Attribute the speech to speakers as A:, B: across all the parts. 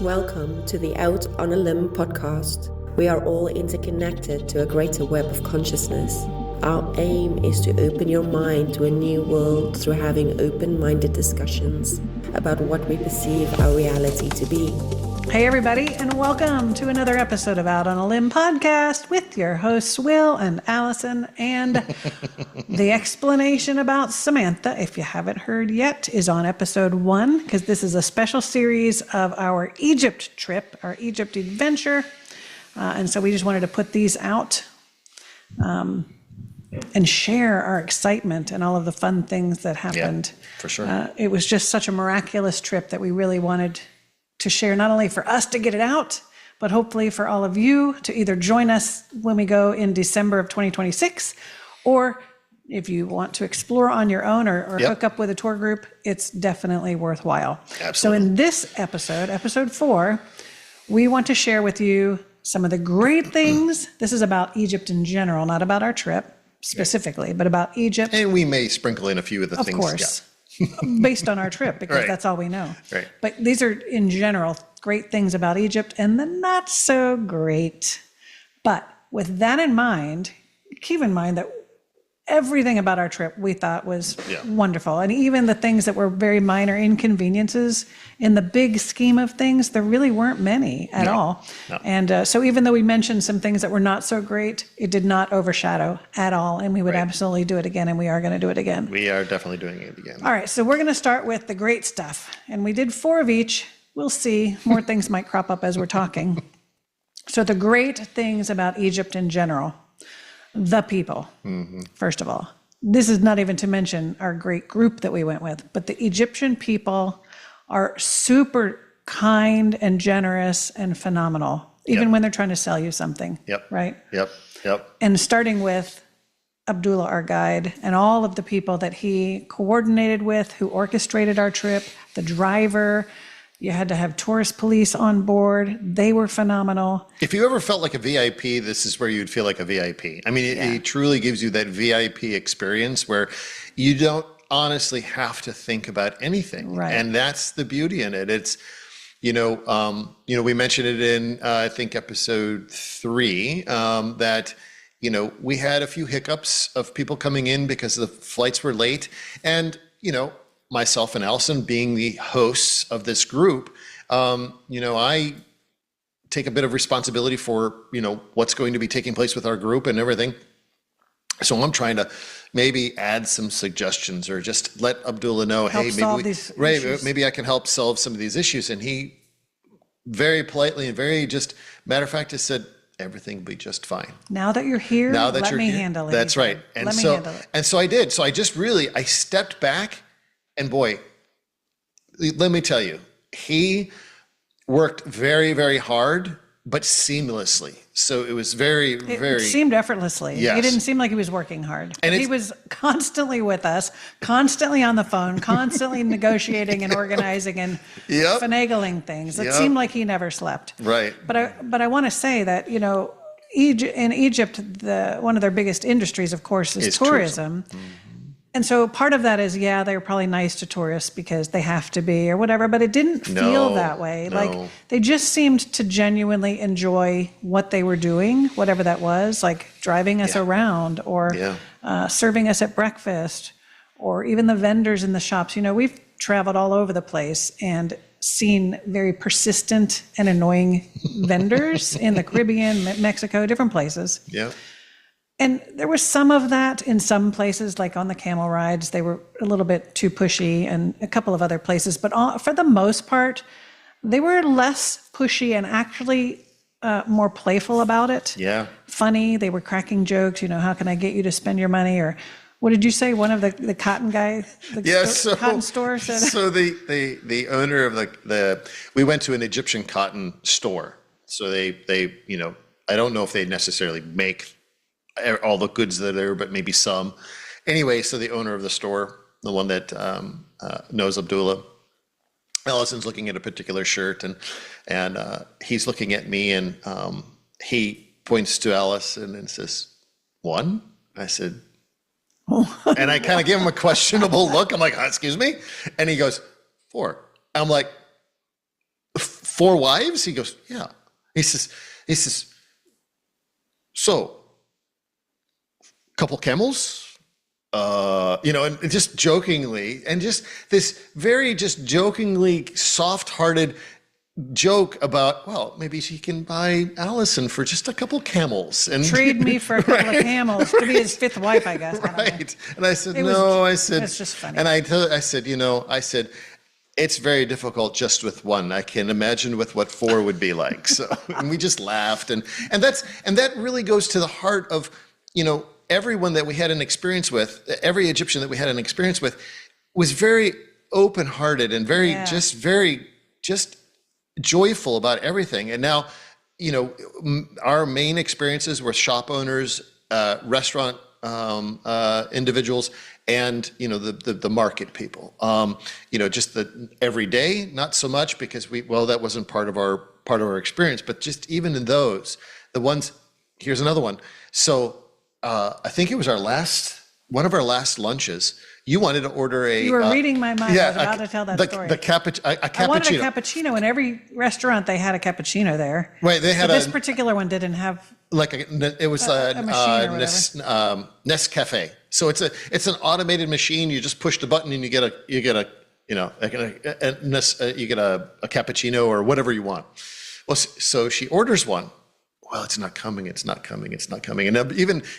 A: Welcome to the Out on a Limb podcast. We are all interconnected to a greater web of consciousness. Our aim is to open your mind to a new world through having open-minded discussions about what we perceive our reality to be.
B: Hey everybody, and welcome to another episode of Out on a Limb podcast with your hosts Will and Allison. And the explanation about Samantha, if you haven't heard yet, is on episode 1, because this is a special series of our Egypt trip, our Egypt adventure. And so we just wanted to put these out and share our excitement and all of the fun things that happened.
C: Yeah, for sure.
B: It was just such a miraculous trip that we really wanted to share, not only for us to get it out, but hopefully for all of you to either join us when we go in December of 2026, or if you want to explore on your own or hook up with a tour group, it's definitely worthwhile.
C: Absolutely.
B: So in this episode, episode 4, we want to share with you some of the great things. This is about Egypt in general, not about our trip specifically, but about Egypt.
C: And we may sprinkle in a few of the things.
B: Of course. Based on our trip, because that's all we know.
C: Right.
B: But these are, in general, great things about Egypt and the not so great. But with that in mind, keep in mind that everything about our trip we thought was wonderful. And even the things that were very minor inconveniences, in the big scheme of things, there really weren't many at all. No. And so even though we mentioned some things that were not so great, it did not overshadow at all. And we would absolutely do it again, and we are going to do it again.
C: We are definitely doing it again.
B: All right, so we're going to start with the great stuff. And we did 4 of each. We'll see. More things might crop up as we're talking. So the great things about Egypt in general. The people, first of all. This is not even to mention our great group that we went with, but the Egyptian people are super kind and generous and phenomenal, even when they're trying to sell you something. Right?
C: Yep.
B: And starting with Abdullah, our guide, and all of the people that he coordinated with, who orchestrated our trip, the driver. You had to have tourist police on board. They were phenomenal.
C: If you ever felt like a VIP, this is where you'd feel like a VIP. I mean, it truly gives you that VIP experience where you don't honestly have to think about anything.
B: Right.
C: And that's the beauty in it. It's, we mentioned it in, I think, episode 3, that, we had a few hiccups of people coming in because the flights were late. And, myself and Allison being the hosts of this group, I take a bit of responsibility for, what's going to be taking place with our group and everything. So I'm trying to maybe add some suggestions or just let Abdullah know, hey, maybe I can help solve some of these issues. And he very politely and very just matter of fact just said, everything will be just fine.
B: Now that you're here, let me handle it.
C: That's right. And so I did. So I just I stepped back. And boy, let me tell you, he worked very, very hard, but seamlessly. So it was it
B: seemed effortlessly.
C: Yes.
B: It didn't seem like he was working hard.
C: And
B: he was constantly with us, constantly on the phone, constantly negotiating and organizing and finagling things. It seemed like he never slept.
C: Right.
B: But I want to say that, in Egypt, one of their biggest industries, of course, is tourism. And so part of that is, they're probably nice to tourists because they have to be or whatever, but it didn't feel that way.
C: No.
B: Like they just seemed to genuinely enjoy what they were doing, whatever that was, like driving us around or serving us at breakfast, or even the vendors in the shops. We've traveled all over the place and seen very persistent and annoying vendors in the Caribbean, Mexico, different places.
C: Yeah.
B: And there was some of that in some places, like on the camel rides. They were a little bit too pushy, and a couple of other places. But for the most part, they were less pushy and actually more playful about it. Yeah. Funny. They were cracking jokes. How can I get you to spend your money? Or what did you say? One of the cotton guy, cotton store said?
C: So the owner of we went to an Egyptian cotton store. So they I don't know if they necessarily make all the goods that are there, but maybe some. Anyway, so the owner of the store, the one that knows Abdullah, Allison's looking at a particular shirt, and he's looking at me, and he points to Allison and says, 1? I said, and I kind of give him a questionable look. I'm like, excuse me? And he goes, 4. I'm like, 4 wives? He goes, yeah. He says, so, couple camels? And just jokingly, and just this very just jokingly soft-hearted joke about, well, maybe she can buy Allison for just a couple camels and
B: Trade me for a couple of camels to be his 5th wife, I guess.
C: Right. And I said,
B: it's just funny.
C: And I said, it's very difficult just with one. I can imagine with what 4 would be like. So, and we just laughed, and that really goes to the heart of, everyone that we had an experience with, every Egyptian that we had an experience with, was very open-hearted and very joyful about everything. And now, our main experiences were shop owners, restaurant individuals, and the market people. Just the everyday, not so much because that wasn't part of our experience. But just even in those, the ones. Here's another one. So I think it was one of our last lunches. You wanted to order a.
B: You were reading my mind. I was about to tell that story.
C: A cappuccino.
B: I wanted a cappuccino. In every restaurant, they had a cappuccino there.
C: Right. They had
B: this particular one didn't have.
C: It was a machine or whatever. Nescafe. So it's an automated machine. You just push the button and you get a cappuccino or whatever you want. Well, so she orders one. Well, it's not coming. And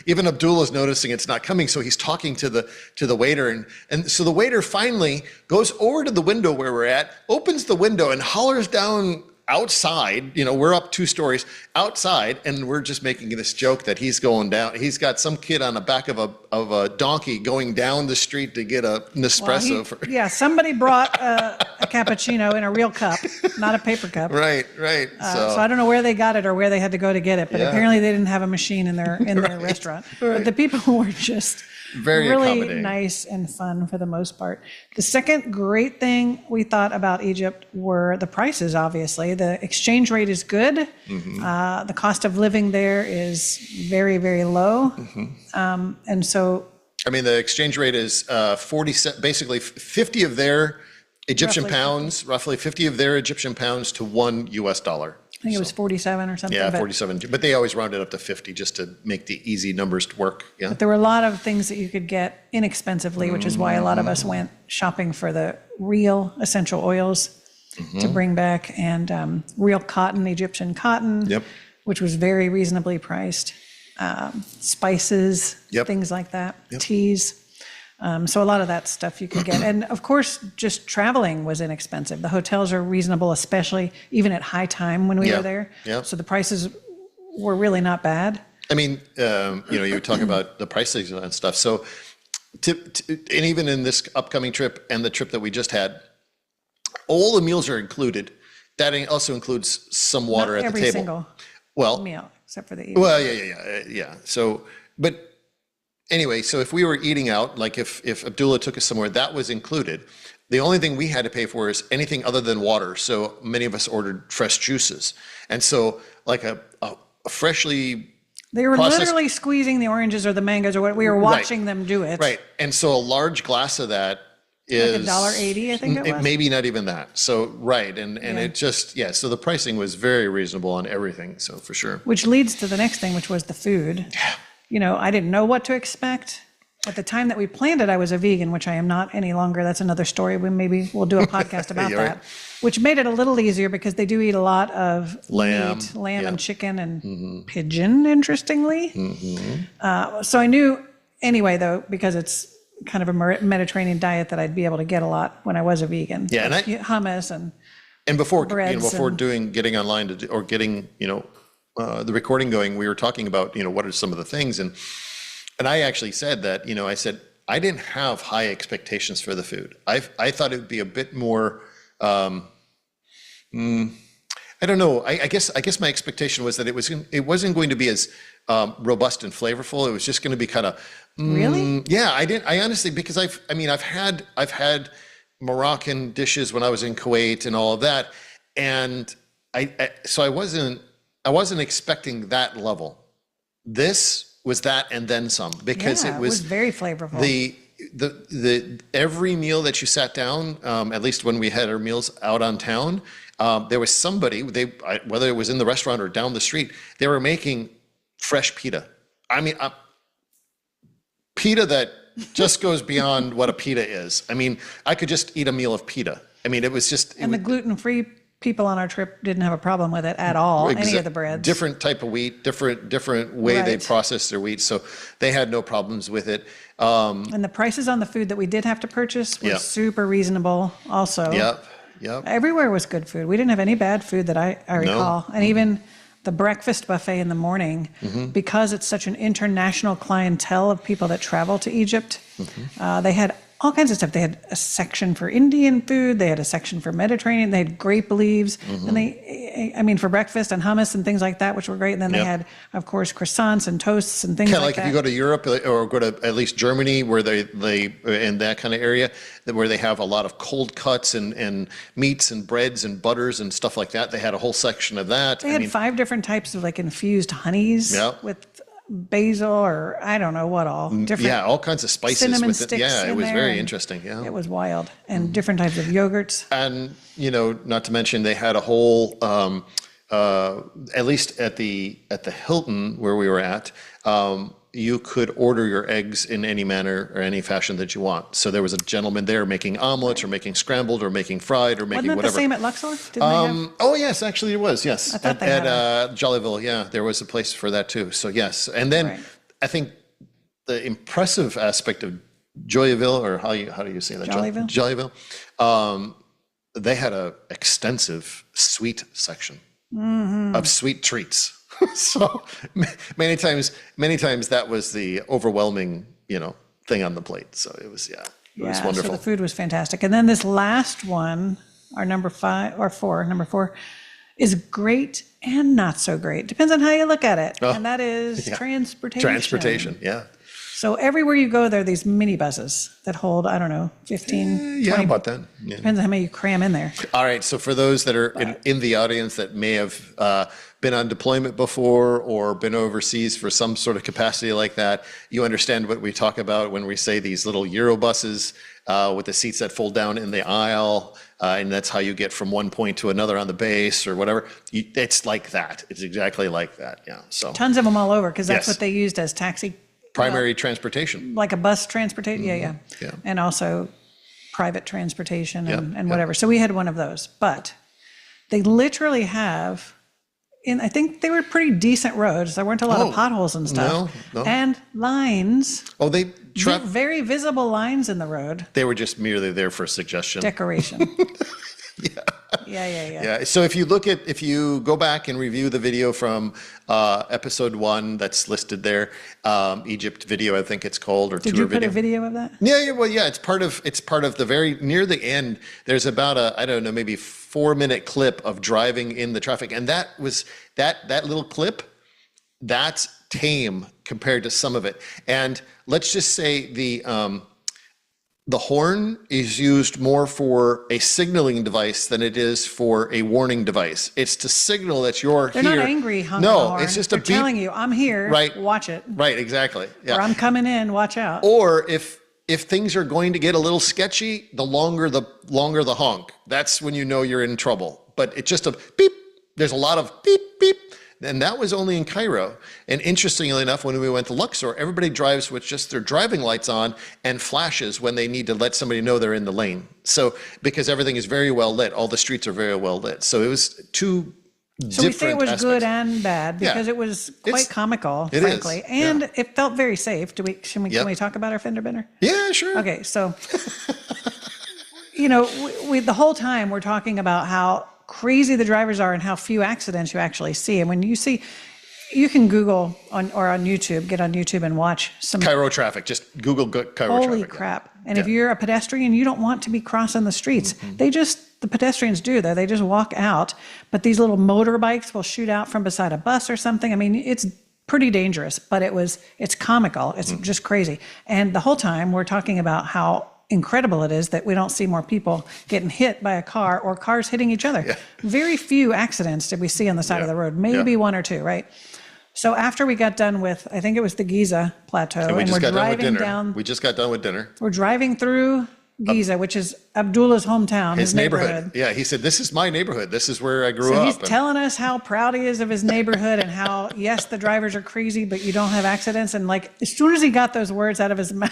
C: even Abdullah's noticing it's not coming. So he's talking to the waiter, and so the waiter finally goes over to the window where we're at, opens the window and hollers down outside. We're up 2 stories outside, and we're just making this joke that he's going down. He's got some kid on the back of a donkey going down the street to get an espresso.
B: Somebody brought a cappuccino in a real cup, not a paper cup.
C: Right.
B: So I don't know where they got it or where they had to go to get it, but apparently they didn't have a machine in their restaurant. Right. But the people were just
C: very
B: really nice and fun for the most part. The second great thing we thought about Egypt were the prices, obviously. The exchange rate is good. Mm-hmm. The cost of living there is very, very low. Mm-hmm. And so...
C: the exchange rate is 40, basically 50 of their Egyptian pounds, roughly 50 of their Egyptian pounds to $1 US.
B: I think it was 47 or something.
C: Yeah, 47. But they always round it up to 50 just to make the easy numbers work. Yeah.
B: But there were a lot of things that you could get inexpensively, which is why a lot of us went shopping for the real essential oils to bring back, and real cotton, Egyptian cotton, which was very reasonably priced. Spices, things like that, teas. So a lot of that stuff you could get. And of course, just traveling was inexpensive. The hotels are reasonable, especially even at high time when we were there. Yeah. So the prices were really not bad.
C: You talk about the prices and stuff. So, and even in this upcoming trip and the trip that we just had, all the meals are included. That also includes some water at the table.
B: Every single meal, except for the evening.
C: Well, yeah. So, but anyway, so if we were eating out, like if Abdullah took us somewhere, that was included. The only thing we had to pay for is anything other than water. So many of us ordered fresh juices. And so like a freshly
B: They were literally squeezing the oranges or the mangoes or what. We were watching them do it.
C: Right. And so a large glass of that is
B: like $1.80, I think it was.
C: Maybe not even that. So, right. And it just, so the pricing was very reasonable on everything. So for sure.
B: Which leads to the next thing, which was the food.
C: Yeah.
B: I didn't know what to expect. At the time that we planned it, I was a vegan, which I am not any longer. That's another story. Maybe we'll do a podcast about that, which made it a little easier because they do eat a lot of lamb and chicken and pigeon, interestingly. So I knew anyway, though, because it's kind of a Mediterranean diet, that I'd be able to get a lot when I was a vegan.
C: Yeah,
B: like hummus and
C: before getting online or getting the recording going, we were talking about what are some of the things, and I actually said that I said I didn't have high expectations for the food. I thought it would be a bit more. I don't know. I guess my expectation was that it wasn't going to be as robust and flavorful. It was just going to be kind of
B: really.
C: Yeah, I honestly, because I've had Moroccan dishes when I was in Kuwait and all of that, and so I wasn't expecting that level. This was that and then some, because it was
B: very flavorful.
C: every meal that you sat down, at least when we had our meals out on town, there was somebody, whether it was in the restaurant or down the street, they were making fresh pita. I mean, pita that just goes beyond what a pita is. I mean, I could just eat a meal of pita. I mean, it was just...
B: And the gluten-free people on our trip didn't have a problem with it at all, any of the breads.
C: Different type of wheat, different way they
B: Right.
C: process their wheat. So they had no problems with it.
B: And the prices on the food that we did have to purchase were
C: Yep.
B: super reasonable also.
C: Yep.
B: Everywhere was good food. We didn't have any bad food that I recall. And even the breakfast buffet in the morning, because it's such an international clientele of people that travel to Egypt, they had all kinds of stuff. They had a section for Indian food. They had a section for Mediterranean. They had grape leaves. And for breakfast and hummus and things like that, which were great. And then they had, of course, croissants and toasts and things
C: Kind of
B: like
C: like
B: that.
C: if you go to Europe or go to at least Germany, where they in that kind of area, where they have a lot of cold cuts and meats and breads and butters and stuff like that. They had a whole section of that.
B: They had 5 different types of like infused honeys
C: Yep.
B: with basil or I don't know what all. Different
C: all kinds of spices
B: cinnamon
C: with it.
B: sticks
C: Yeah, it
B: in
C: was
B: there,
C: very
B: and
C: interesting. Yeah.
B: It was wild. And different types of yogurts.
C: And, not to mention, they had a whole, at least at the Hilton where we were at, you could order your eggs in any manner or any fashion that you want. So there was a gentleman there making omelets or making scrambled or making fried or making
B: Wasn't that
C: whatever.
B: the same at Luxor? Didn't they have?
C: Oh, yes, actually it was, yes.
B: I thought they
C: at
B: had
C: Jollyville, yeah, there was a place for that too. So, yes. And then
B: Right.
C: I think the impressive aspect of Joyville, or how do you say that?
B: Jollyville?
C: Jollyville. They had a extensive sweet section of sweet treats. So many times that was the overwhelming, thing on the plate. So it was, it was wonderful.
B: So the food was fantastic. And then this last one, our number 4, is great and not so great. Depends on how you look at it. And that is transportation.
C: Transportation, yeah.
B: So everywhere you go, there are these minibuses that hold, I don't know, 15, 20.
C: About that. Yeah.
B: Depends on how many you cram in there.
C: All right. So for those that are in the audience that may have been on deployment before or been overseas for some sort of capacity like that, you understand what we talk about when we say these little Euro buses with the seats that fold down in the aisle, and that's how you get from one point to another on the base or whatever. It's like that. It's exactly like that. Yeah. So
B: Tons of them all over because that's
C: Yes.
B: what they used as taxi.
C: primary transportation.
B: Like a bus transportation, yeah. And also private transportation and whatever. So we had one of those, but they literally have, I think they were pretty decent roads. There weren't a lot of potholes and stuff.
C: No.
B: And lines,
C: Oh,
B: very visible lines in the road,
C: they were just merely there for suggestion.
B: decoration.
C: Yeah.
B: Yeah.
C: So if you go back and review the video from episode 1 that's listed there, Egypt video, I think it's called, or
B: Did
C: tour
B: you put
C: video.
B: a video of that?
C: Yeah. Well, yeah. It's part of the very near the end. There's about I don't know, maybe 4-minute clip of driving in the traffic, and that was that little clip. That's tame compared to some of it. And let's just say the horn is used more for a signaling device than it is for a warning device. It's to signal that you're
B: They're
C: here.
B: not angry honking the
C: No,
B: horn.
C: it's just
B: They're
C: a beep.
B: telling you, I'm here,
C: Right.
B: watch it.
C: Right, exactly. Yeah.
B: Or I'm coming in, watch out.
C: Or if things are going to get a little sketchy, the longer the honk. That's when you know you're in trouble. But it's just a beep. There's a lot of beep, beep. And that was only in Cairo. And interestingly enough, when we went to Luxor, everybody drives with just their driving lights on and flashes when they need to let somebody know they're in the lane. So because everything is very well lit, all the streets are very well lit. So it was two
B: So we say it
C: different
B: was
C: aspects.
B: good and bad because
C: Yeah.
B: it was quite
C: It's-
B: comical,
C: it is,
B: frankly, and
C: yeah.
B: it felt very safe. Can
C: Yep.
B: we talk about our fender bender?
C: Yeah, sure.
B: Okay, so we the whole time we're talking about how crazy the drivers are and how few accidents you actually see. And when you see, you can Google on YouTube, get on YouTube and watch some.
C: Cairo traffic. Just Google Cairo
B: Holy
C: traffic.
B: crap. And if you're a pedestrian, you don't want to be crossing the streets. The pedestrians do though. They just walk out, but these little motorbikes will shoot out from beside a bus or something. I mean, it's pretty dangerous, but it's comical. It's just crazy. And the whole time we're talking about how incredible it is that we don't see more people getting hit by a car or cars hitting each other.
C: Yeah.
B: Very few accidents did we see on the side of the road, maybe one or two, right? So after we got done with, I think it was the Giza Plateau,
C: And we just
B: we're
C: got done with
B: driving
C: dinner.
B: down,
C: We just got done with dinner.
B: we're driving through Giza, which is Abdullah's hometown,
C: His neighborhood. Yeah, he said, this is my neighborhood. This is where I grew
B: So
C: up.
B: he's
C: And-
B: telling us how proud he is of his neighborhood and how, yes, the drivers are crazy, but you don't have accidents. And like, as soon as he got those words out of his mouth,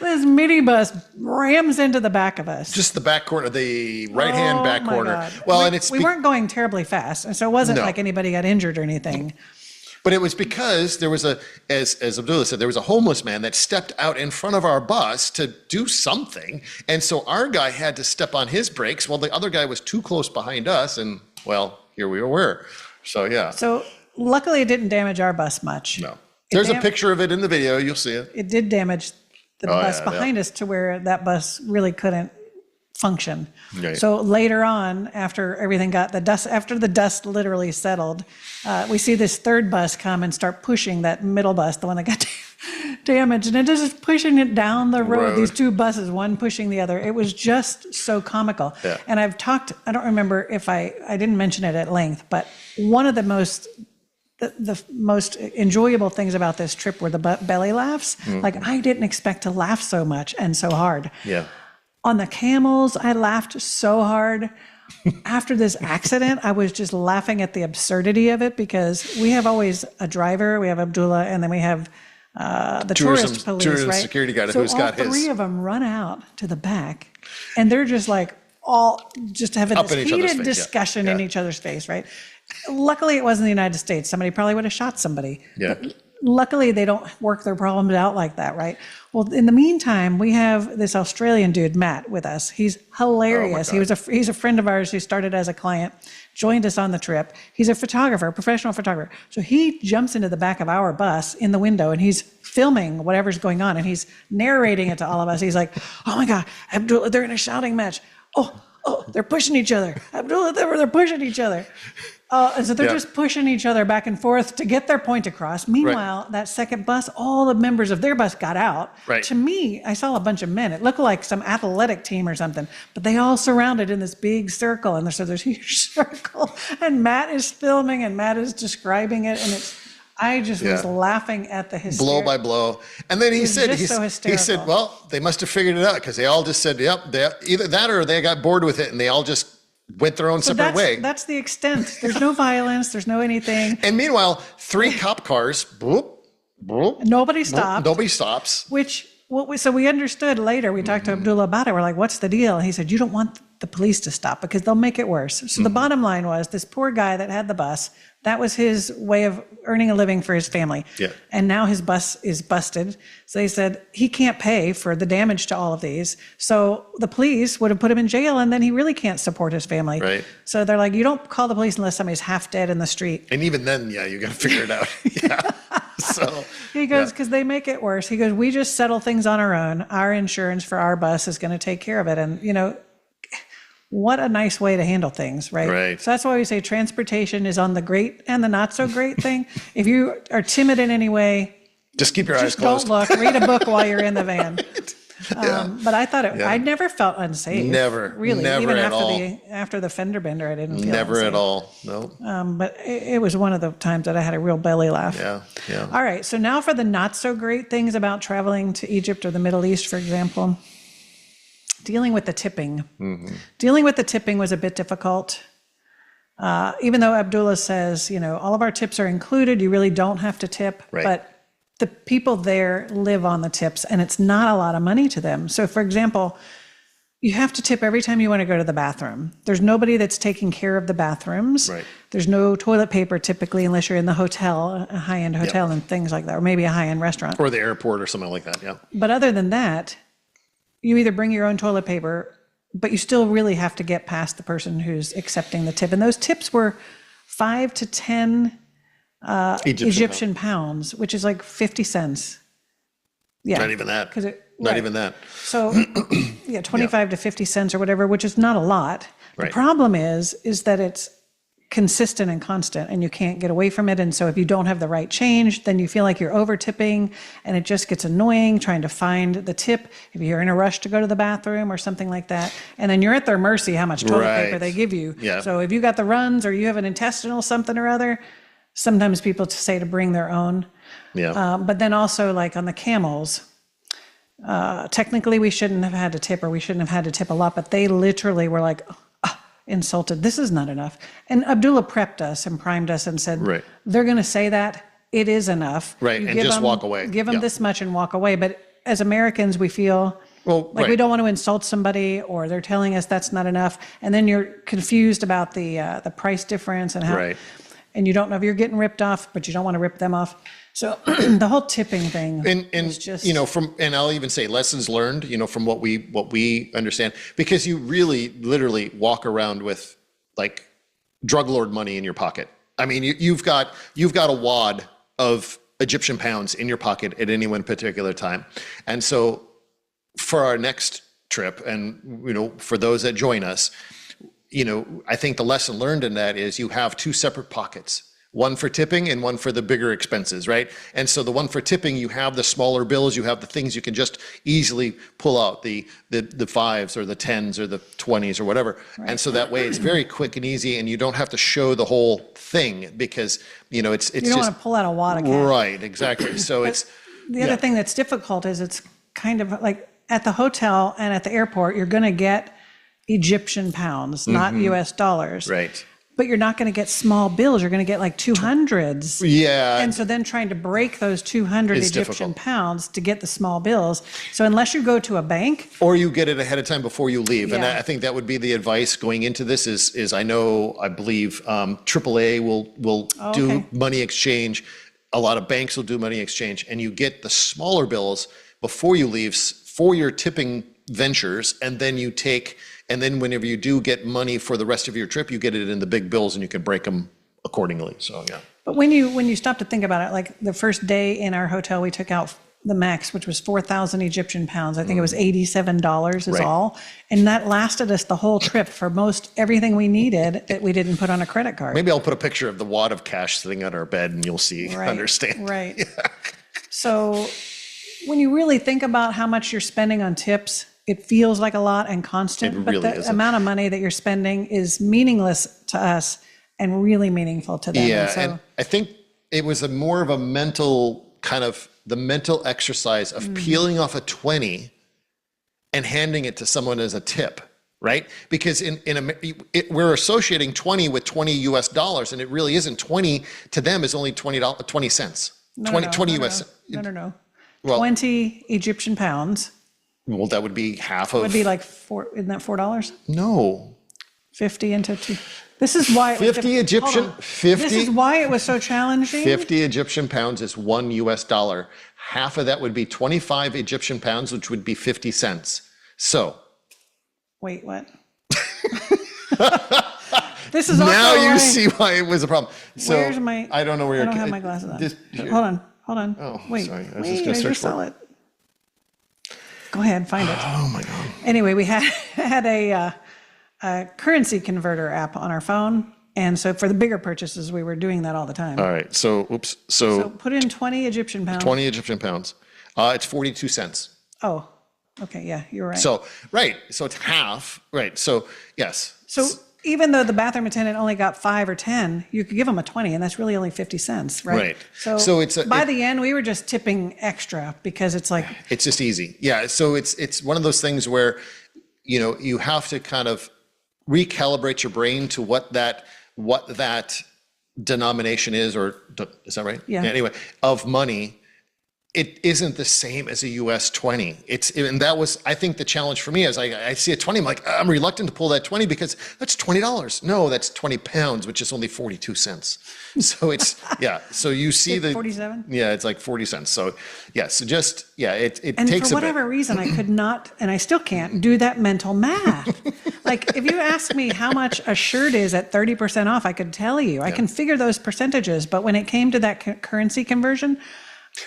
B: this minibus rams into the back of us.
C: Just the back corner, the right-hand back
B: my
C: corner.
B: God.
C: Well, and it's
B: we weren't going terribly fast, and so it wasn't like anybody got injured or anything.
C: But it was because there was as Abdullah said, there was a homeless man that stepped out in front of our bus to do something. And so our guy had to step on his brakes while the other guy was too close behind us. And well, here we were. So yeah.
B: So luckily it didn't damage our bus much.
C: No. There's a picture of it in the video. You'll see it.
B: It did damage the bus behind us to where that bus really couldn't function.
C: Right.
B: So later on, after everything got after the dust literally settled, we see this third bus come and start pushing that middle bus, the one that got damaged, and it is just pushing it down the road. These two buses, one pushing the other. It was just so comical.
C: Yeah.
B: And I've talked, I don't remember if I didn't mention it at length, but one of the most enjoyable things about this trip were the belly laughs. Like, I didn't expect to laugh so much and so hard.
C: Yeah.
B: On the camels, I laughed so hard. After this accident, I was just laughing at the absurdity of it, because we have always a driver, we have Abdullah, and then we have the tourist police,
C: tourism
B: right?
C: security guard
B: so
C: who's got his.
B: all three of them run out to the back, and they're just like just having
C: Up
B: this
C: in each other's
B: heated
C: face,
B: discussion
C: yeah.
B: in each other's face, right? Luckily, it wasn't the United States. Somebody probably would have shot somebody.
C: Yeah.
B: But luckily, they don't work their problems out like that, right? Well, in the meantime, we have this Australian dude, Matt, with us. He's hilarious.
C: Oh
B: He's a friend of ours who started as a client, joined us on the trip. He's a photographer, a professional photographer. So he jumps into the back of our bus in the window, and he's filming whatever's going on, and he's narrating it to all of us. He's like, "Oh my God, Abdullah, they're in a shouting match. Oh, they're pushing each other. Abdullah, they're pushing each other." And so they're just pushing each other back and forth to get their point across. Meanwhile, that second bus, all the members of their bus got out.
C: Right.
B: To me, I saw a bunch of men. It looked like some athletic team or something, but they all surrounded in this big circle. And so there's a huge circle, and Matt is filming and Matt is describing it. And I just was laughing at the hysteria.
C: Blow by blow. And then he said,
B: just so
C: he
B: hysterical.
C: said, well, they must have figured it out, because they all just said, yep, either that or they got bored with it and they all just went their own separate way.
B: That's the extent. There's no violence. There's no anything.
C: And meanwhile, 3 cop cars, boop, boop,
B: Nobody stopped.
C: nobody stops.
B: So we understood later, we talked to Abdullah about it. We're like, what's the deal? And he said, you don't want the police to stop because they'll make it worse. So the bottom line was, this poor guy that had the bus, that was his way of earning a living for his family.
C: Yeah.
B: And now his bus is busted. So they said he can't pay for the damage to all of these. So the police would have put him in jail, and then he really can't support his family.
C: Right.
B: So they're like, you don't call the police unless somebody's half dead in the street.
C: And even then, you got to figure it out. Yeah. So
B: He goes, because they make it worse. He goes, we just settle things on our own. Our insurance for our bus is going to take care of it. And, what a nice way to handle things, right?
C: Right.
B: So that's why we say transportation is on the great and the not so great thing. If you are timid in any way,
C: just keep your eyes
B: just
C: closed.
B: don't look. Read a book while you're in the van.
C: Yeah.
B: But I thought I never felt unsafe.
C: Never.
B: Really.
C: Never
B: Even
C: at
B: after
C: all.
B: after the fender bender, I didn't feel
C: Never
B: unsafe.
C: at all. No.
B: But it was one of the times that I had a real belly laugh.
C: Yeah. Yeah.
B: All right, so now for the not so great things about traveling to Egypt or the Middle East, for example. Dealing with the tipping.
C: Mm-hmm.
B: Dealing with the tipping was a bit difficult. Even though Abdullah says, all of our tips are included, you really don't have to tip.
C: Right.
B: But the people there live on the tips, and it's not a lot of money to them. So, for example, you have to tip every time you want to go to the bathroom. There's nobody that's taking care of the bathrooms.
C: Right.
B: There's no toilet paper typically, unless you're in the hotel, a high-end hotel and things like that, or maybe a high-end restaurant.
C: Or the airport or something like that. Yeah.
B: But other than that, you either bring your own toilet paper, but you still really have to get past the person who's accepting the tip. And those tips were 5 to 10 Egyptian pounds, which is like 50 cents. Yeah.
C: Not even that. Not
B: right.
C: even that.
B: So 25 to 50 cents or whatever, which is not a lot.
C: Right.
B: The problem is that it's consistent and constant, and you can't get away from it. And so if you don't have the right change, then you feel like you're over tipping, and it just gets annoying trying to find the tip if you're in a rush to go to the bathroom or something like that. And then you're at their mercy how much toilet paper they give you.
C: Yeah.
B: So if you got the runs or you have an intestinal something or other, Sometimes people say to bring their own.
C: Yeah.
B: But then also like on the camels, technically we shouldn't have had to tip, or we shouldn't have had to tip a lot, but they literally were like, insulted. This is not enough. And Abdullah prepped us and primed us and said,
C: Right.
B: they're going to say that. It is enough.
C: Right,
B: You
C: and
B: give
C: just
B: them-
C: walk away.
B: Give them
C: Yeah.
B: this much and walk away. But as Americans, we feel
C: Well,
B: like we
C: right.
B: don't want to insult somebody, or they're telling us that's not enough. And then you're confused about the price difference and how,
C: Right.
B: and you don't know if you're getting ripped off, but you don't want to rip them off. So the whole tipping thing
C: And
B: is just,
C: and I'll even say lessons learned, from what we understand, because you really literally walk around with like drug lord money in your pocket. I mean, you've got a wad of Egyptian pounds in your pocket at any one particular time. And so for our next trip, and for those that join us, I think the lesson learned in that is you have two separate pockets. One for tipping and one for the bigger expenses, right? And so the one for tipping, you have the smaller bills, you have the things you can just easily pull out, the fives or the tens or the 20s or whatever. Right. And so that way it's very quick and easy, and you don't have to show the whole thing because, it's
B: you don't
C: just
B: want to pull out a wad of cash.
C: right, exactly. So it's
B: The other thing that's difficult is it's kind of like at the hotel and at the airport, you're going to get Egyptian pounds, not US dollars.
C: right.
B: But you're not going to get small bills. You're going to get like 200s.
C: Yeah.
B: And so then trying to break those 200
C: It's
B: Egyptian
C: difficult.
B: pounds to get the small bills. So unless you go to a bank,
C: Or you get it ahead of time before you leave. And
B: Yeah.
C: I think that would be the advice going into this is I believe AAA will do
B: okay.
C: money exchange. A lot of banks will do money exchange, and you get the smaller bills before you leave for your tipping ventures. And then whenever you do get money for the rest of your trip, you get it in the big bills and you can break them accordingly. So, yeah.
B: but when you stop to think about it, like the first day in our hotel, we took out the max, which was 4,000 Egyptian pounds. I think it was $87 is
C: Right.
B: all. And that lasted us the whole trip for most everything we needed that we didn't put on a credit card.
C: Maybe I'll put a picture of the wad of cash sitting on our bed and you'll see,
B: Right,
C: understand.
B: Right. So when you really think about how much you're spending on tips, it feels like a lot and constant,
C: It
B: but
C: really
B: the
C: is.
B: amount of money that you're spending is meaningless to us and really meaningful to them.
C: Yeah,
B: so,
C: and I think it was more of a mental the mental exercise of peeling off a 20 and handing it to someone as a tip, right? Because we're associating 20 with 20 US dollars, and it really isn't. 20 to them is only $20, 20 cents.
B: no,
C: 20
B: no,
C: US.
B: No.
C: Well-
B: 20 Egyptian pounds
C: Well, that would be half of.
B: would be like isn't that $4?
C: No.
B: 50 into 2. This is why.
C: 50 Egyptian.
B: Hold on.
C: 50.
B: This is why it was so challenging.
C: 50 Egyptian pounds is $1 US. Half of that would be 25 Egyptian pounds, which would be 50 cents. So
B: Wait, what? This is
C: now
B: also
C: you
B: why-
C: see why it was a problem. So
B: Where's my?
C: I don't know where
B: I
C: your
B: don't have my glasses on.
C: This-
B: Hold on.
C: Oh,
B: Wait,
C: sorry. I was
B: wait,
C: just gonna
B: I
C: search
B: just
C: for
B: saw it. Go ahead, find it.
C: Oh my God.
B: Anyway, we had a currency converter app on our phone, and so for the bigger purchases, we were doing that all the time.
C: All right. So, oops.
B: So
C: So
B: put in 20 Egyptian pounds.
C: 20 Egyptian pounds. It's 42 cents.
B: Oh, okay, yeah, you're right.
C: So, right. So it's half. Right. So, yes.
B: So even though the bathroom attendant only got 5 or 10, you could give them a 20, and that's really only 50 cents, right?
C: Right.
B: So,
C: So
B: by the end, we were just tipping extra because it's like,
C: It's just easy. Yeah. So it's one of those things where, you have to kind of recalibrate your brain to what that denomination is, or is that right?
B: Yeah.
C: Anyway, of money. It isn't the same as a US 20. And that was, I think, the challenge for me. As I see a 20, I'm like, I'm reluctant to pull that 20 because that's $20. No, that's 20 pounds, which is only 42 cents. So it's, yeah. So you see the
B: 47?
C: Yeah, it's like 40 cents. So yeah, so just, yeah, it
B: and
C: takes
B: for
C: a bit.
B: whatever reason, I could not, and I still can't do that mental math. Like if you ask me how much a shirt is at 30% off, I could tell you. I can figure those percentages, but when it came to that currency conversion,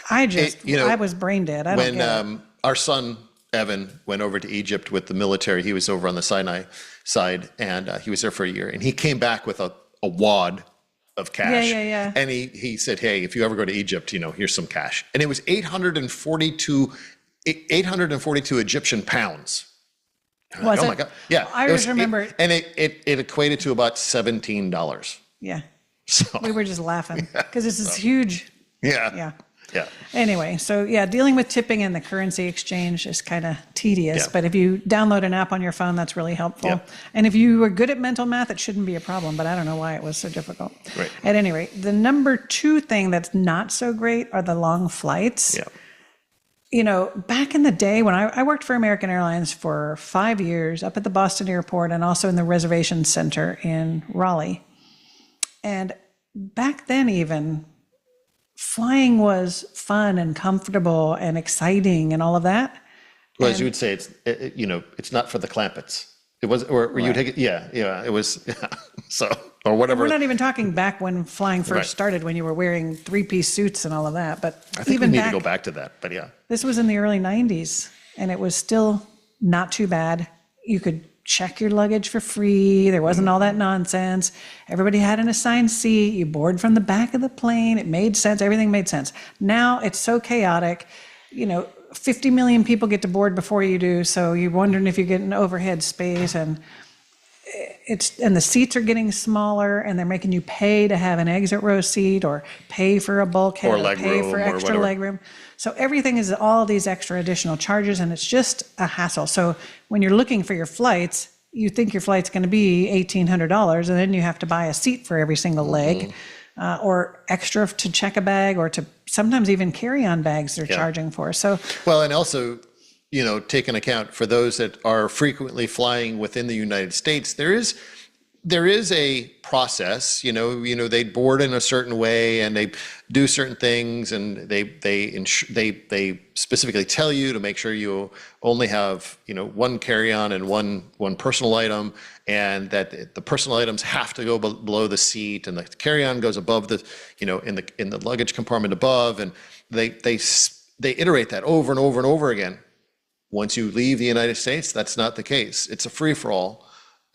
B: I was brain dead. I don't
C: When
B: get it.
C: our son Evan went over to Egypt with the military, he was over on the Sinai side, and he was there for a year, and he came back with a wad of cash.
B: Yeah.
C: And he said, "Hey, if you ever go to Egypt, here's some cash." And it was 842 Egyptian pounds.
B: Was
C: Oh
B: it?
C: my God! Yeah,
B: I
C: it was
B: just remember.
C: and it equated to about $17.
B: Yeah.
C: So
B: We were just laughing because this is huge.
C: yeah.
B: Anyway, so yeah, dealing with tipping and the currency exchange is kind of tedious,
C: Yeah.
B: but if you download an app on your phone, that's really helpful.
C: Yeah.
B: And if you were good at mental math, it shouldn't be a problem, but I don't know why it was so difficult.
C: Right.
B: At any rate, the number 2 thing that's not so great are the long flights.
C: Yeah.
B: You know, back in the day when I worked for American Airlines for 5 years up at the Boston airport and also in the reservation center in Raleigh. And back then even, flying was fun and comfortable and exciting and all of that.
C: Well, as you would say, it's not for the clampets. It was, or you take it, it was, so, or whatever.
B: We're not even talking back when flying first started, when you were wearing 3-piece suits and all of that. But
C: I think
B: even
C: we need to go back to that, but yeah.
B: This was in the early 90s, and it was still not too bad. You could check your luggage for free. There wasn't all that nonsense. Everybody had an assigned seat. You board from the back of the plane. It made sense. Everything made sense. Now it's so chaotic. 50 million people get to board before you do, so you're wondering if you get an overhead space, and the seats are getting smaller, and they're making you pay to have an exit row seat or pay for a bulkhead
C: Or
B: pay for extra leg room. So everything is all these extra additional charges, and it's just a hassle. So when you're looking for your flights, you think your flight's going to be $1,800, and then you have to buy a seat for every single leg, or extra to check a bag, or to sometimes even carry-on bags they're charging for. So
C: Well, and also, take into account for those that are frequently flying within the United States, there is a process, they board in a certain way and they do certain things, and they specifically tell you to make sure you only have, one carry-on and one personal item, and that the personal items have to go below the seat, and the carry-on goes above the, in the luggage compartment above, and they iterate that over and over and over again. Once you leave the United States, that's not the case. It's a free-for-all.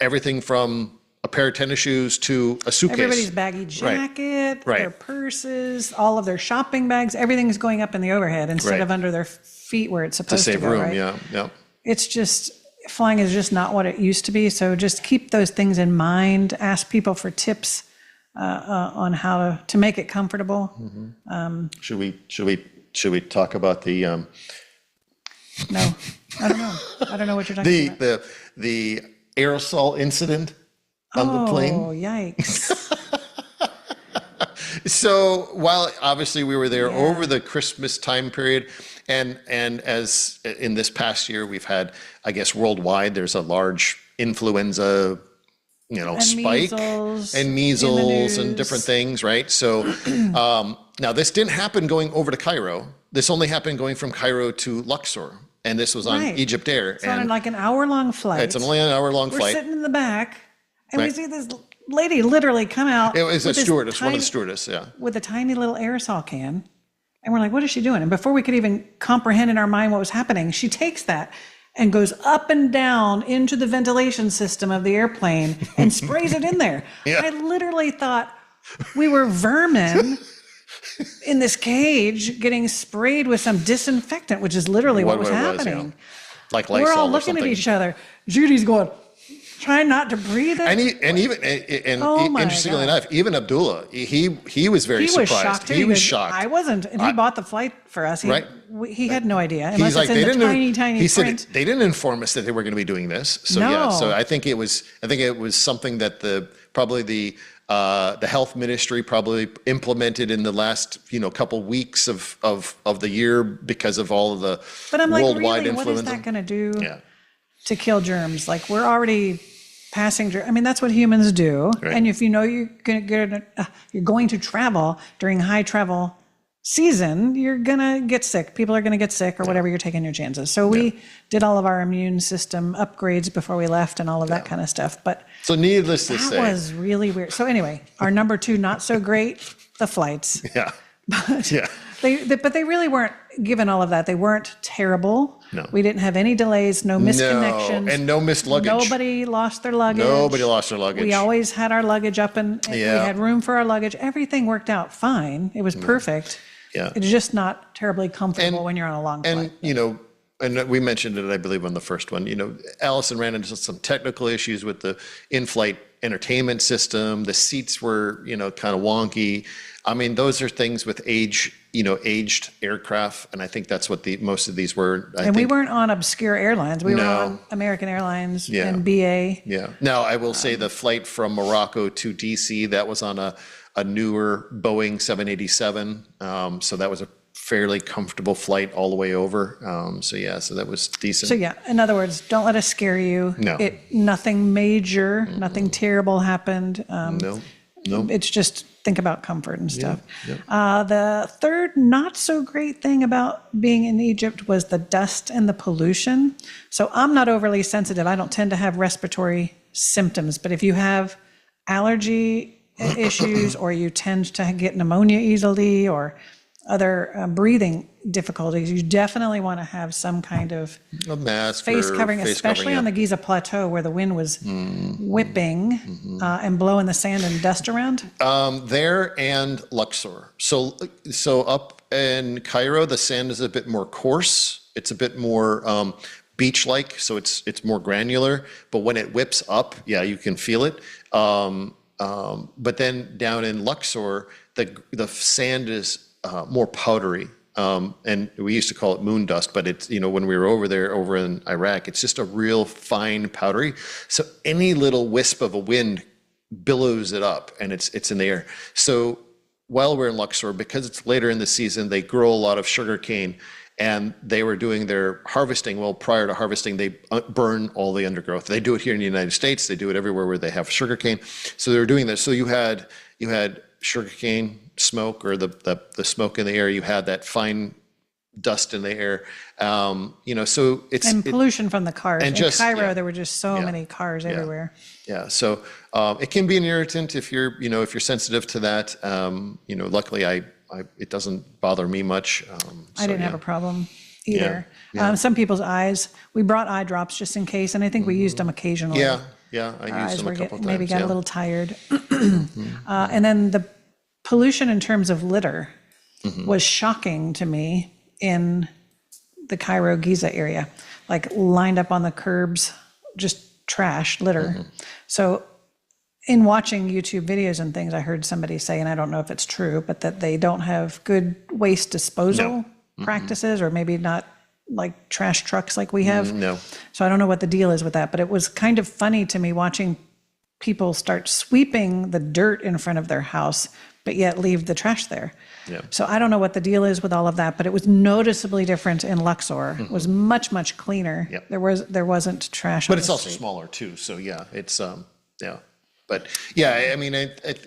C: Everything from a pair of tennis shoes to a suitcase.
B: everybody's baggy jacket,
C: Right.
B: their purses, all of their shopping bags, everything's going up in the overhead instead
C: Right.
B: of under their feet where it's
C: To
B: supposed to
C: save
B: go,
C: room,
B: right?
C: yeah.
B: It's just, flying is just not what it used to be. So just keep those things in mind. Ask people for tips on how to make it comfortable.
C: Should we talk about the
B: No, I don't know. I don't know what you're talking about.
C: the aerosol incident on the plane?
B: Oh, yikes.
C: So while obviously we were there over the Christmas time period, and as in this past year we've had, I guess worldwide, there's a large influenza, spike
B: measles
C: and
B: in the
C: measles and
B: news.
C: different things, right? So now this didn't happen going over to Cairo. This only happened going from Cairo to Luxor, and this was on
B: Right.
C: Egypt Air.
B: It's on like an hour-long flight.
C: It's only an hour-long
B: We're
C: flight.
B: sitting in the back, and we
C: Right.
B: see this lady literally come out.
C: It was a
B: with this
C: stewardess, one of the
B: tiny-
C: stewardess, yeah.
B: with a tiny little aerosol can. And we're like, what is she doing? And before we could even comprehend in our mind what was happening, she takes that and goes up and down into the ventilation system of the airplane and sprays it in there.
C: Yeah.
B: I literally thought we were vermin in this cage getting sprayed with some disinfectant, which is literally what was
C: it was,
B: happening.
C: Like Lysol
B: We're all
C: or
B: looking at
C: something.
B: each other. Judy's going, trying not to breathe it.
C: And
B: my
C: interestingly
B: God.
C: enough, even Abdullah, he was very
B: He
C: surprised.
B: was shocked too.
C: He was
B: goes,
C: shocked.
B: I wasn't, and he bought the flight for us.
C: Right.
B: He had no idea. Unless
C: He's like,
B: it's in the tiny, tiny
C: he said
B: print.
C: they didn't inform us that they were going to be doing this. So
B: No.
C: so I think it was something that probably the health ministry probably implemented in the last couple weeks of the year because of all of the
B: But I'm like,
C: worldwide
B: really, what is
C: influenza.
B: that going to do
C: Yeah.
B: to kill germs? Like, we're already passing. I mean, that's what humans do.
C: Right.
B: And if you're going to travel during high travel season, you're gonna get sick. People are gonna get sick or whatever. You're taking your chances. So we did all of our immune system upgrades before we left and all of that kind of stuff. But
C: So needless to
B: that
C: say,
B: was really weird. So anyway, our number 2, not so great, the flights.
C: yeah,
B: But
C: yeah.
B: but they really weren't, given all of that, they weren't terrible.
C: No.
B: We didn't have any delays, no misconnections.
C: and no missed luggage.
B: Nobody lost their luggage.
C: Nobody lost their luggage.
B: We always had our luggage up, and we
C: Yeah.
B: had room for our luggage. Everything worked out fine. It was perfect.
C: Yeah.
B: It's just not terribly comfortable when you're on a long flight.
C: And and we mentioned it, I believe, on the first one. Allison ran into some technical issues with the in-flight entertainment system. The seats were, kind of wonky. I mean, those are things with aged aircraft, and I think that's what most of these were.
B: We weren't on obscure airlines. We were
C: No.
B: on American Airlines
C: Yeah.
B: and BA.
C: Yeah. Now, I will say the flight from Morocco to DC, that was on a newer Boeing 787. So that was a fairly comfortable flight all the way over. So that was decent.
B: So yeah, in other words, don't let us scare you.
C: No.
B: Nothing major, nothing terrible happened.
C: No.
B: It's just think about comfort and stuff.
C: Yeah.
B: The third not so great thing about being in Egypt was the dust and the pollution. So I'm not overly sensitive. I don't tend to have respiratory symptoms, but if you have allergy issues or you tend to get pneumonia easily or other breathing difficulties, you definitely want to have some kind of
C: A mask
B: face
C: or
B: covering,
C: face
B: especially
C: covering,
B: on
C: yeah.
B: the Giza Plateau where the wind was whipping and blowing the sand and dust around.
C: There and Luxor. So up in Cairo, the sand is a bit more coarse. It's a bit more beach-like, so it's more granular. But when it whips up, yeah, you can feel it. But then down in Luxor, the sand is more powdery. And we used to call it moon dust, but it's, when we were over in Iraq, it's just a real fine powdery. So any little wisp of a wind billows it up and it's in the air. So while we're in Luxor, because it's later in the season, they grow a lot of sugarcane and they were doing their harvesting. Well, prior to harvesting, they burn all the undergrowth. They do it here in the United States. They do it everywhere where they have sugarcane. So they were doing this. So you had sugarcane smoke or the smoke in the air. You had that fine dust in the air. So it's
B: And pollution from the cars.
C: and
B: In
C: just-
B: Cairo,
C: yeah.
B: there were just so many cars everywhere.
C: Yeah, so it can be an irritant if you're sensitive to that. Luckily, it doesn't bother me much.
B: I didn't have a problem either.
C: Yeah.
B: Some people's eyes, we brought eye drops just in case, and I think we used them occasionally.
C: Yeah, I
B: Our
C: used
B: eyes
C: them
B: were
C: a couple
B: maybe
C: times.
B: got a little tired. And then the pollution in terms of litter was shocking to me in the Cairo Giza area, like lined up on the curbs, just trash, litter. So in watching YouTube videos and things, I heard somebody say, and I don't know if it's true, but that they don't have good waste disposal practices, or maybe not like trash trucks like we have.
C: No.
B: So I don't know what the deal is with that, but it was kind of funny to me watching people start sweeping the dirt in front of their house, but yet leave the trash there.
C: Yeah.
B: So I don't know what the deal is with all of that, but it was noticeably different in Luxor. It was much, much cleaner.
C: Yep.
B: There wasn't trash.
C: But
B: on
C: it's
B: the
C: also
B: street.
C: smaller too. So yeah, it's yeah. But yeah, I mean,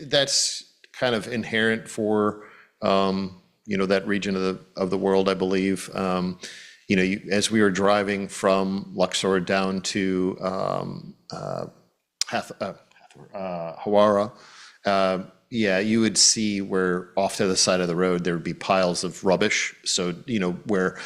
C: that's kind of inherent for that region of the world, I believe. As we were driving from Luxor down to Hawara, you would see where off to the side of the road there would be piles of rubbish. So where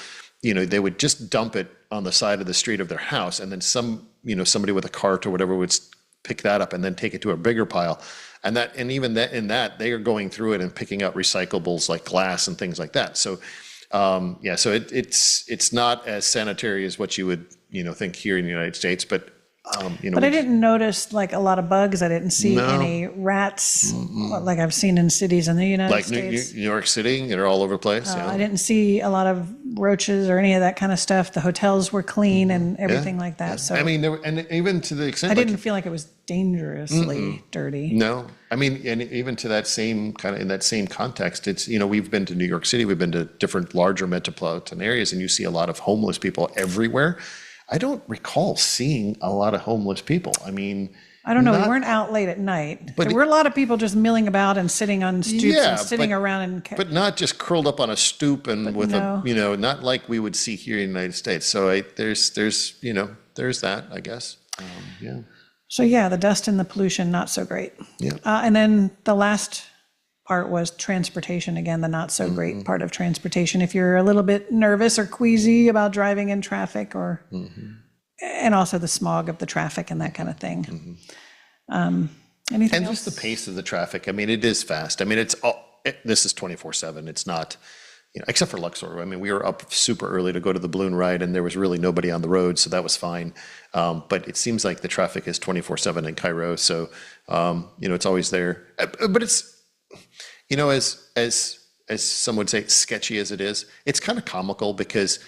C: they would just dump it on the side of the street of their house, and then somebody with a cart or whatever would pick that up and then take it to a bigger pile. And even that they are going through it and picking up recyclables like glass and things like that. So so it's not as sanitary as what you would think here in the United States, but
B: But I didn't notice like a lot of bugs. I didn't see any rats like I've seen in cities in the United
C: like
B: States.
C: New York City, they're all over the place.
B: I didn't see a lot of roaches or any of that kind of stuff. The hotels were clean and everything like that. So
C: I mean, and even to the extent
B: I didn't feel like it was dangerously dirty.
C: No, I mean, and even to that same kind of in that same context, it's we've been to New York City, we've been to different larger metropolitan areas, and you see a lot of homeless people everywhere. I don't recall seeing a lot of homeless people. I mean,
B: I don't know. We weren't out late at night.
C: But
B: there were a lot of people just milling about and sitting on stoops and sitting around and.
C: But not just curled up on a stoop and with
B: no.
C: not like we would see here in the United States. So there's that, I guess. Yeah.
B: So yeah, the dust and the pollution, not so great.
C: Yeah.
B: And then the last part was transportation. Again, the not so great part of transportation. If you're a little bit nervous or queasy about driving in traffic, or and also the smog of the traffic and that kind of thing. Anything
C: And
B: else?
C: just the pace of the traffic. I mean, it is fast. I mean, this is 24/7. It's not, except for Luxor. I mean, we were up super early to go to the balloon ride, and there was really nobody on the road, so that was fine. But it seems like the traffic is 24/7 in Cairo, so it's always there. But it's, as some would say, sketchy as it is, it's kind of comical because,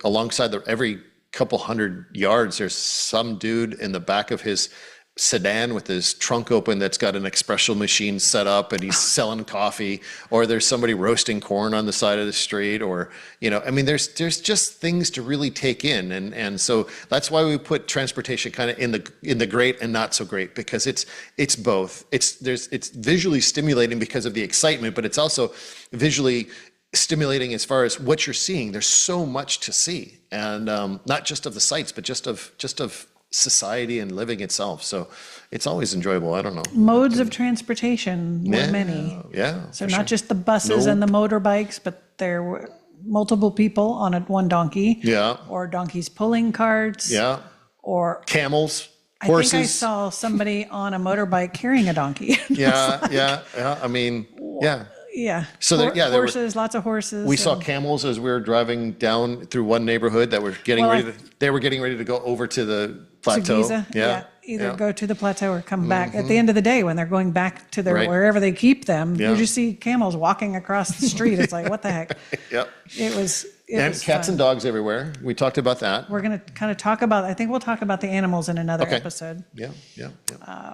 C: alongside every couple hundred yards, there's some dude in the back of his sedan with his trunk open that's got an espresso machine set up and he's selling coffee, or there's somebody roasting corn on the side of the street, or there's just things to really take in, and so that's why we put transportation kind of in the great and not so great, because it's both. It's visually stimulating because of the excitement, but it's also visually stimulating as far as what you're seeing. There's so much to see, and not just of the sights, but just of society and living itself. So it's always enjoyable. I don't know.
B: Modes of transportation were many.
C: Yeah.
B: So not just the buses and the motorbikes, but there were multiple people on one donkey.
C: Yeah.
B: Or donkeys pulling carts.
C: Yeah.
B: Or
C: camels, horses.
B: I think I saw somebody on a motorbike carrying a donkey.
C: Yeah. I mean, yeah.
B: Yeah.
C: So there
B: horses, lots of horses.
C: We saw camels as we were driving down through one neighborhood that were getting they were getting ready to go over to the plateau.
B: Giza, either go to the plateau or come back. At the end of the day, when they're going back to their wherever they keep them, you just see camels walking across the street. It's like, what the heck?
C: Yep.
B: It was
C: cats
B: fun.
C: and dogs everywhere. We talked about that.
B: We're going to kind of talk about, I think we'll talk about the animals in another episode.
C: Yeah.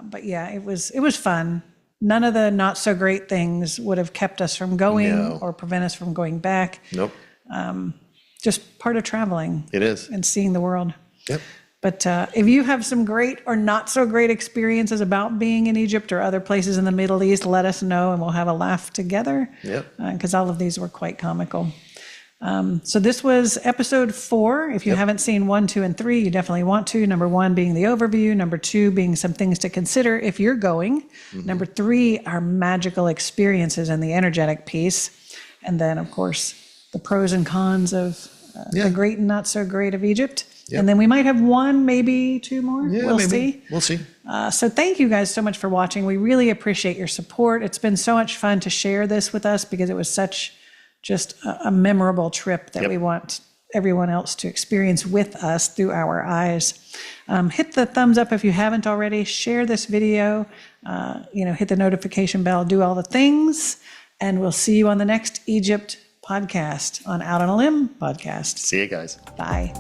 B: But yeah, it was fun. None of the not so great things would have kept us from going or prevent us from going back.
C: Nope.
B: Just part of traveling.
C: It is.
B: And seeing the world.
C: Yep.
B: But if you have some great or not so great experiences about being in Egypt or other places in the Middle East, let us know and we'll have a laugh together.
C: Yep.
B: Because all of these were quite comical. So this was episode 4. If you haven't seen 1, 2, and 3, you definitely want to. Number 1 being the overview. Number 2 being some things to consider if you're going. Number 3 are magical experiences and the energetic piece. And then, of course, the pros and cons of the great and not so great of Egypt. Yep. And then we might have 1, maybe 2 more.
C: Yeah,
B: we'll
C: maybe.
B: see.
C: We'll see.
B: So thank you guys so much for watching. We really appreciate your support. It's been so much fun to share this with us because it was such just a memorable trip that we want everyone else to experience with us through our eyes. Hit the thumbs up if you haven't already. Share this video. Hit the notification bell. Do all the things. And we'll see you on the next Egypt podcast on Out on a Limb podcast.
C: See you guys.
B: Bye.